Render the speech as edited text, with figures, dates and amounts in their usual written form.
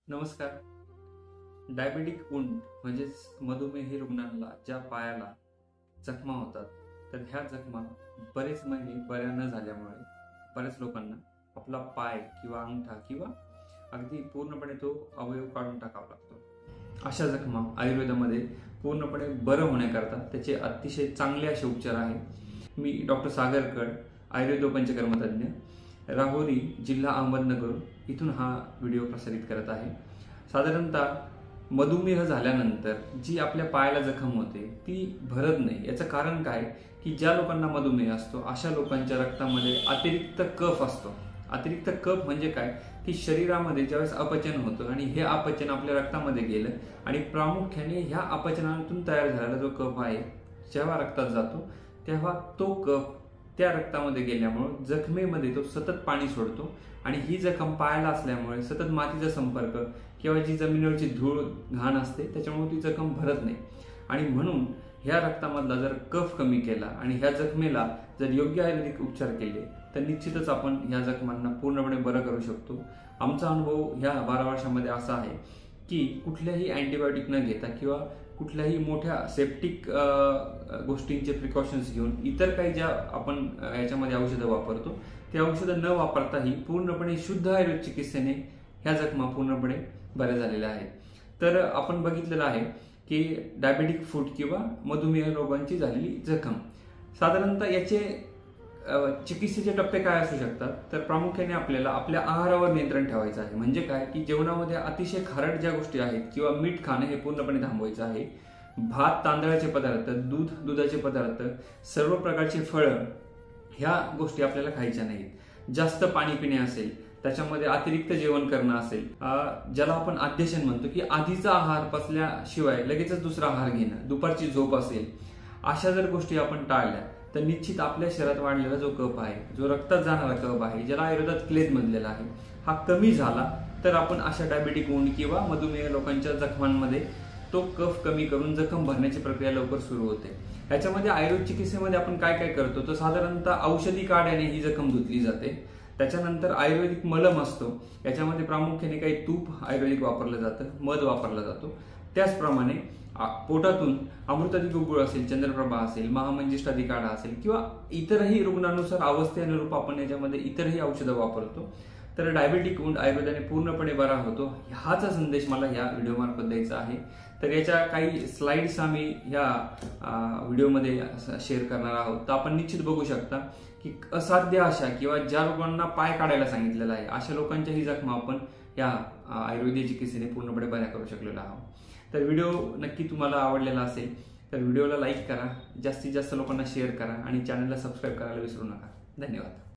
नमस्कार. Diabetic wound म्हणजेच मधुमेही रुग्णांना ज्या पायाला जखमा होतात, तर ह्या जखमा बरेच महिने बऱ्या न झाल्यामुळे बऱ्याच लोकांना आपला पाय किंवा अंगठा किंवा अगदी पूर्णपणे तो अवयव काढून टाकावा लागतो. अशा जखमा आयुर्वेदामध्ये पूर्णपणे बरं होण्याकरता त्याचे अतिशय चांगले असे उपचार आहेत. मी डॉक्टर सागर कड, आयुर्वेदोपचारकर्मतज्ञ, राहुरी, जिल्हा अहमदनगर इथून हा व्हिडिओ प्रसारित करत आहे. साधारणतः मधुमेह झाल्यानंतर जी आपल्या पायाला जखम होते ती भरत नाही. याचं कारण काय की ज्या लोकांना मधुमेह असतो अशा लोकांच्या रक्तामध्ये अतिरिक्त कफ असतो. अतिरिक्त कफ म्हणजे काय की शरीरामध्ये ज्यावेळेस अपचन होतं आणि हे अपचन आपल्या रक्तामध्ये गेलं आणि प्रामुख्याने ह्या अपचनातून तयार झालेला जो कफ आहे जेव्हा रक्तात जातो तेव्हा तो कफ त्या रक्तामध्ये गेल्यामुळे जखमेमध्ये तो सतत पाणी सोडतो आणि ही जखम पायाला असल्यामुळे सतत मातीचा संपर्क किंवा जी जमिनीवरची धूळ घाण असते त्याच्यामुळे ती जखम भरत नाही. आणि म्हणून ह्या रक्तामधला जर कफ कमी केला आणि ह्या जखमेला जर योग्य आयुर्वेदिक उपचार केले तर निश्चितच आपण ह्या जखमांना पूर्णपणे बरं करू शकतो. आमचा अनुभव ह्या 12 वर्षामध्ये असा आहे की कुठल्याही अँटीबायोटिक न घेता किंवा कुठल्याही मोठ्या सेप्टिक गोष्टींचे प्रिकॉशन्स घेऊन इतर काही ज्या आपण याच्यामध्ये औषधं वापरतो ते औषधं न वापरताही पूर्णपणे शुद्ध आयुर्वेद चिकित्सेने ह्या जखमा पूर्णपणे बऱ्या झालेल्या आहेत. तर आपण बघितलेलं आहे की डायबेटिक फूट किंवा मधुमेह रोगांची झालेली जखम साधारणतः याचे चिकित्सेचे टप्पे काय असू शकतात. तर प्रामुख्याने आपल्याला आपल्या आहारावर नियंत्रण ठेवायचं आहे. म्हणजे काय की जेवणामध्ये अतिशय खारट ज्या गोष्टी आहेत किंवा मीठ खाणं हे पूर्णपणे थांबवायचं आहे. भात, तांदळाचे पदार्थ, दुधाचे पदार्थ, सर्व प्रकारचे फळं ह्या गोष्टी आपल्याला खायच्या नाहीत. जास्त पाणी पिणे असेल, त्याच्यामध्ये अतिरिक्त जेवण करणं असेल, ज्याला आपण आद्यशन म्हणतो की आधीचा आहार पचल्याशिवाय लगेचच दुसरा आहार घेणं, दुपारची झोप असेल, अशा जर गोष्टी आपण टाळल्या तर निश्चित आपल्या शरीरात वाढलेला जो कफ आहे, जो रक्तात जाणारा कफ आहे, ज्याला आयुर्वेदात क्लेद म्हणलेला आहे, हा कमी झाला तर आपण अशा डायबेटिक वुंड किंवा मधुमेह लोकांच्या जखमांमध्ये तो कफ कमी करून जखम भरण्याची प्रक्रिया लवकर सुरू होते. याच्यामध्ये आयुर्वेद चिकित्सेमध्ये आपण काय काय करतो तर साधारणतः औषधी काढ्याने ही जखम धुतली जाते. त्याच्यानंतर आयुर्वेदिक मलम असतो, याच्यामध्ये प्रामुख्याने काही तूप आयुर्वेदिक वापरलं जातं, मध वापरला जातो. त्याचप्रमाणे पोटातून अमृताधिक गुळ असेल, चंद्रप्रभा असेल, महामंजिष्ठादी काढा असेल किंवा इतरही रुग्णानुसार अवस्थेनुरूप आपण याच्यामध्ये इतरही औषधं वापरतो. तर डायबेटिक वुंड आयुर्वेदाने पूर्णपणे बरा होतो हाचा संदेश मला या व्हिडिओमार्फत द्यायचा आहे. तर याच्या काही स्लाइड्स आम्ही या व्हिडिओमध्ये शेअर करणार आहोत. तर आपण निश्चित बघू शकता की असाध्य अशा किंवा ज्या लोकांना पाय काढायला सांगितलेला आहे अशा लोकांच्याही जखमा आपण या आयुर्वेदिक चिकित्सेने पूर्णपणे बऱ्या करू शकलेलो आहोत. तर व्हिडिओ नक्की तुम्हाला आवडलेला असेल तर व्हिडिओला लाईक करा, जास्तीत जास्त लोकांना शेअर करा आणि चॅनलला सबस्क्राईब करायला विसरू नका. धन्यवाद.